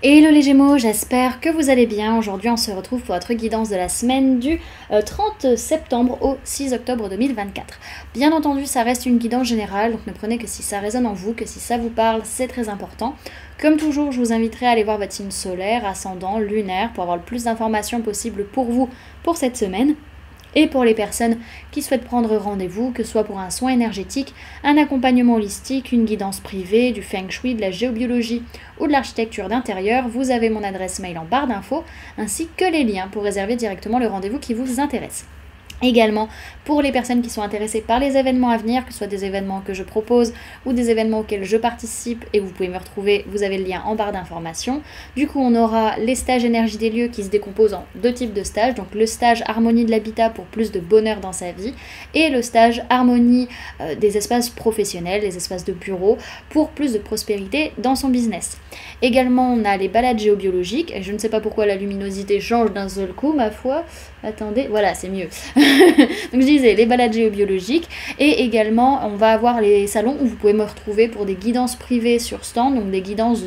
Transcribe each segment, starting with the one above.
Hello les Gémeaux, j'espère que vous allez bien. Aujourd'hui on se retrouve pour votre guidance de la semaine du 30 septembre au 6 octobre 2024. Bien entendu ça reste une guidance générale, donc ne prenez que si ça résonne en vous, que si ça vous parle, c'est très important. Comme toujours, je vous inviterai à aller voir votre signe solaire, ascendant, lunaire, pour avoir le plus d'informations possible pour vous pour cette semaine. Et pour les personnes qui souhaitent prendre rendez-vous, que ce soit pour un soin énergétique, un accompagnement holistique, une guidance privée, du feng shui, de la géobiologie ou de l'architecture d'intérieur, vous avez mon adresse mail en barre d'infos, ainsi que les liens pour réserver directement le rendez-vous qui vous intéresse. Également, pour les personnes qui sont intéressées par les événements à venir, que ce soit des événements que je propose ou des événements auxquels je participe, et vous pouvez me retrouver, vous avez le lien en barre d'informations. Du coup, on aura les stages énergie des lieux qui se décomposent en deux types de stages, donc le stage harmonie de l'habitat pour plus de bonheur dans sa vie, et le stage harmonie des espaces professionnels, des espaces de bureau, pour plus de prospérité dans son business. Également, on a les balades géobiologiques, et je ne sais pas pourquoi la luminosité change d'un seul coup, ma foi. Attendez, voilà, c'est mieux. Donc je disais, les balades géobiologiques, et également on va avoir les salons où vous pouvez me retrouver pour des guidances privées sur stand, donc des guidances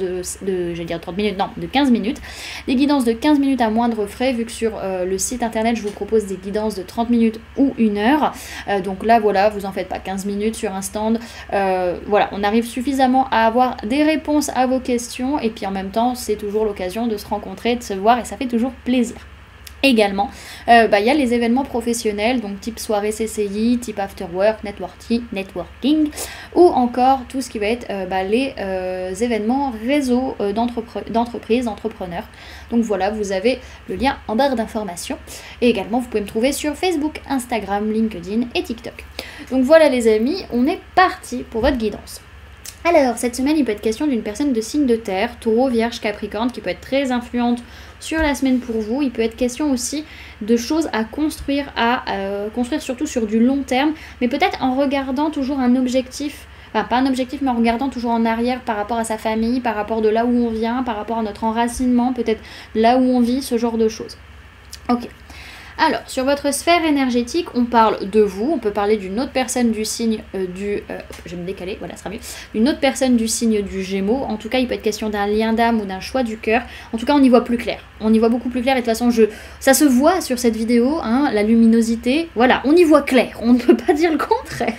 j'allais dire 30 minutes, non, de 15 minutes. Des guidances de 15 minutes à moindre frais, vu que sur le site internet je vous propose des guidances de 30 minutes ou 1 heure. Donc là voilà, vous en faites pas 15 minutes sur un stand. Voilà, on arrive suffisamment à avoir des réponses à vos questions, et puis en même temps c'est toujours l'occasion de se rencontrer, de se voir, et ça fait toujours plaisir. Également, y a les événements professionnels, donc type soirée CCI, type after work, networking, ou encore tout ce qui va être les événements réseau d'entreprises, d'entrepreneurs. Donc voilà, vous avez le lien en barre d'informations. Et également, vous pouvez me trouver sur Facebook, Instagram, LinkedIn et TikTok. Donc voilà les amis, on est parti pour votre guidance. Alors, cette semaine, il peut être question d'une personne de signe de terre, taureau, vierge, capricorne, qui peut être très influente sur la semaine pour vous. Il peut être question aussi de choses à construire, construire surtout sur du long terme, mais peut-être en regardant toujours un objectif, enfin pas un objectif, mais en regardant toujours en arrière par rapport à sa famille, par rapport de là où on vient, par rapport à notre enracinement, peut-être là où on vit, ce genre de choses. Ok. Alors, sur votre sphère énergétique, on parle de vous, on peut parler d'une autre personne du signe je vais me décaler, voilà, ça sera mieux. Une autre personne du signe du Gémeaux. En tout cas, il peut être question d'un lien d'âme ou d'un choix du cœur. En tout cas, on y voit plus clair. On y voit beaucoup plus clair, et de toute façon, ça se voit sur cette vidéo, hein, la luminosité. Voilà, on y voit clair, on ne peut pas dire le contraire.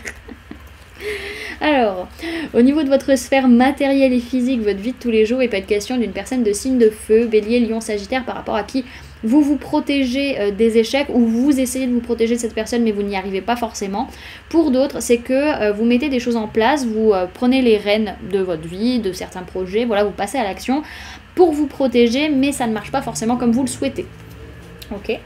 Alors, au niveau de votre sphère matérielle et physique, votre vie de tous les jours, il peut être question d'une personne de signe de feu, bélier, lion, sagittaire, par rapport à qui vous vous protégez des échecs, ou vous essayez de vous protéger de cette personne mais vous n'y arrivez pas forcément. Pour d'autres, c'est que vous mettez des choses en place, vous prenez les rênes de votre vie, de certains projets, voilà, vous passez à l'action pour vous protéger, mais ça ne marche pas forcément comme vous le souhaitez. Ok.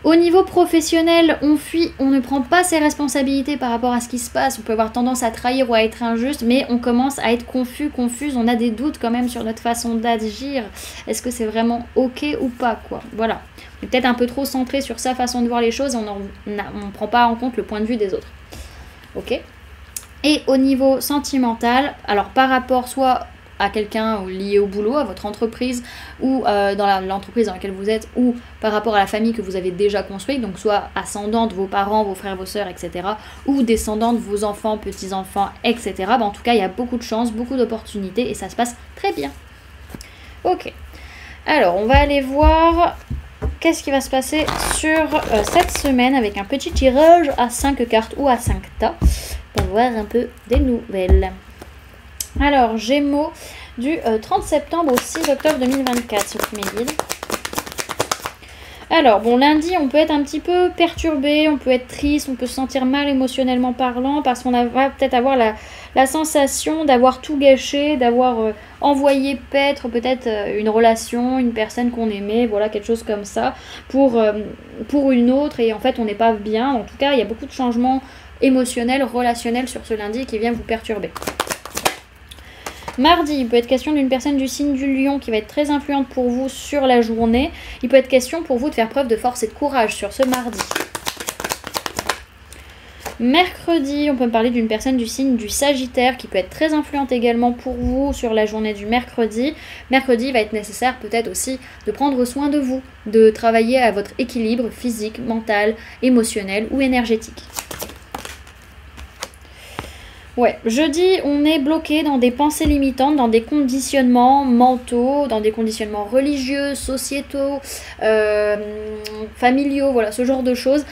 Au niveau professionnel, on fuit, on ne prend pas ses responsabilités par rapport à ce qui se passe. On peut avoir tendance à trahir ou à être injuste, mais on commence à être confuse. On a des doutes quand même sur notre façon d'agir. Est-ce que c'est vraiment ok ou pas, quoi? Voilà. On est peut-être un peu trop centré sur sa façon de voir les choses et on ne prend pas en compte le point de vue des autres. Ok. Et au niveau sentimental, alors par rapport soit à quelqu'un lié au boulot, à votre entreprise, ou dans l'entreprise dans laquelle vous êtes, ou par rapport à la famille que vous avez déjà construite, donc soit ascendante, vos parents, vos frères, vos sœurs, etc., ou descendante, vos enfants, petits-enfants, etc. En tout cas, il y a beaucoup de chance, beaucoup d'opportunités, et ça se passe très bien. Ok. Alors, on va aller voir qu'est-ce qui va se passer sur cette semaine avec un petit tirage à 5 cartes ou à 5 tas, pour voir un peu des nouvelles. Alors, Gémeaux, du 30 septembre au 6 octobre 2024 sur mes guides. Alors, bon, lundi, on peut être un petit peu perturbé, on peut être triste, on peut se sentir mal émotionnellement parlant, parce qu'on va peut-être avoir la sensation d'avoir tout gâché, d'avoir envoyé paître peut-être une relation, une personne qu'on aimait, voilà, quelque chose comme ça, pour une autre, et en fait, on n'est pas bien. En tout cas, il y a beaucoup de changements émotionnels, relationnels sur ce lundi qui viennent vous perturber. Mardi, il peut être question d'une personne du signe du lion qui va être très influente pour vous sur la journée. Il peut être question pour vous de faire preuve de force et de courage sur ce mardi. Mercredi, on peut me parler d'une personne du signe du Sagittaire qui peut être très influente également pour vous sur la journée du mercredi. Mercredi, il va être nécessaire peut-être aussi de prendre soin de vous, de travailler à votre équilibre physique, mental, émotionnel ou énergétique. Ouais, jeudi, on est bloqué dans des pensées limitantes, dans des conditionnements mentaux, dans des conditionnements religieux, sociétaux, familiaux, voilà, ce genre de choses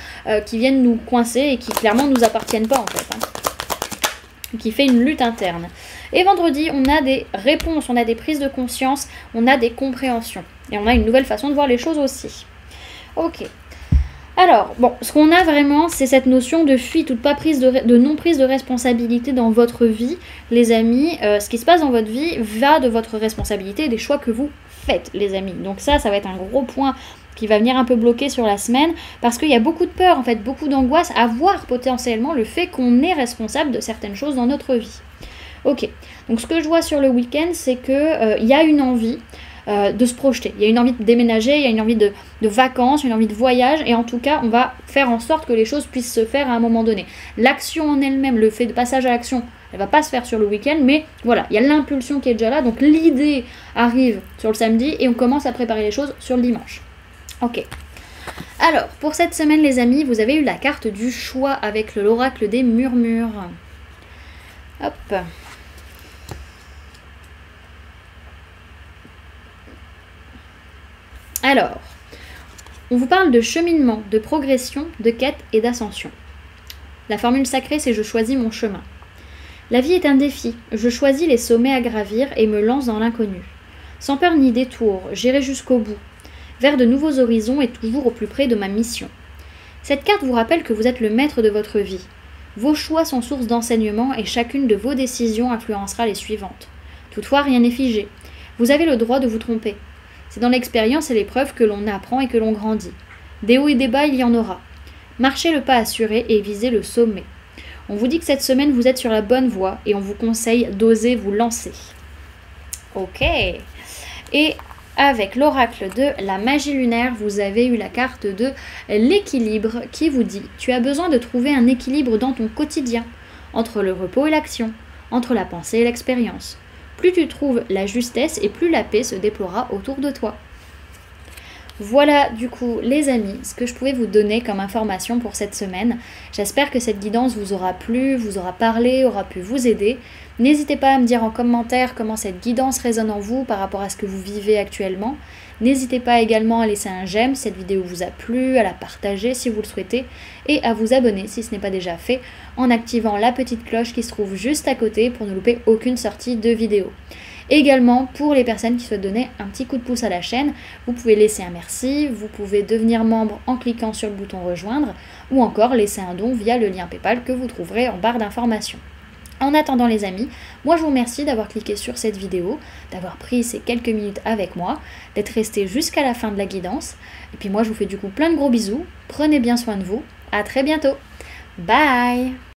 qui viennent nous coincer et qui clairement ne nous appartiennent pas en fait, hein, qui fait une lutte interne. Et vendredi, on a des réponses, on a des prises de conscience, on a des compréhensions. Et on a une nouvelle façon de voir les choses aussi. Ok. Alors, bon, ce qu'on a vraiment, c'est cette notion de fuite ou de non-prise de responsabilité dans votre vie, les amis. Ce qui se passe dans votre vie va de votre responsabilité et des choix que vous faites, les amis. Donc ça va être un gros point qui va venir un peu bloquer sur la semaine, parce qu'il y a beaucoup de peur, en fait, beaucoup d'angoisse à voir potentiellement le fait qu'on est responsable de certaines choses dans notre vie. Ok, donc ce que je vois sur le week-end, c'est qu'il y a une envie de se projeter. Il y a une envie de déménager, il y a une envie de vacances, une envie de voyage, et en tout cas, on va faire en sorte que les choses puissent se faire à un moment donné. L'action en elle-même, le fait de passage à l'action, elle va pas se faire sur le week-end, mais voilà, il y a l'impulsion qui est déjà là, donc l'idée arrive sur le samedi, et on commence à préparer les choses sur le dimanche. Ok. Alors, pour cette semaine, les amis, vous avez eu la carte du choix avec l'oracle des murmures. Hop. Alors, on vous parle de cheminement, de progression, de quête et d'ascension. La formule sacrée, c'est « je choisis mon chemin ». La vie est un défi, je choisis les sommets à gravir et me lance dans l'inconnu. Sans peur ni détour, j'irai jusqu'au bout, vers de nouveaux horizons et toujours au plus près de ma mission. Cette carte vous rappelle que vous êtes le maître de votre vie. Vos choix sont source d'enseignement et chacune de vos décisions influencera les suivantes. Toutefois, rien n'est figé. Vous avez le droit de vous tromper. C'est dans l'expérience et l'épreuve que l'on apprend et que l'on grandit. Des hauts et des bas, il y en aura. Marchez le pas assuré et visez le sommet. On vous dit que cette semaine, vous êtes sur la bonne voie et on vous conseille d'oser vous lancer. Ok. Et avec l'oracle de la magie lunaire, vous avez eu la carte de l'équilibre qui vous dit « Tu as besoin de trouver un équilibre dans ton quotidien, entre le repos et l'action, entre la pensée et l'expérience. Plus tu trouves la justesse et plus la paix se déploiera autour de toi. » Voilà du coup les amis, ce que je pouvais vous donner comme information pour cette semaine. J'espère que cette guidance vous aura plu, vous aura parlé, aura pu vous aider. N'hésitez pas à me dire en commentaire comment cette guidance résonne en vous par rapport à ce que vous vivez actuellement. N'hésitez pas également à laisser un j'aime si cette vidéo vous a plu, à la partager si vous le souhaitez et à vous abonner si ce n'est pas déjà fait en activant la petite cloche qui se trouve juste à côté pour ne louper aucune sortie de vidéo. Également, pour les personnes qui souhaitent donner un petit coup de pouce à la chaîne, vous pouvez laisser un merci, vous pouvez devenir membre en cliquant sur le bouton rejoindre ou encore laisser un don via le lien PayPal que vous trouverez en barre d'informations. En attendant les amis, moi je vous remercie d'avoir cliqué sur cette vidéo, d'avoir pris ces quelques minutes avec moi, d'être resté jusqu'à la fin de la guidance. Et puis moi je vous fais du coup plein de gros bisous, prenez bien soin de vous, à très bientôt, bye.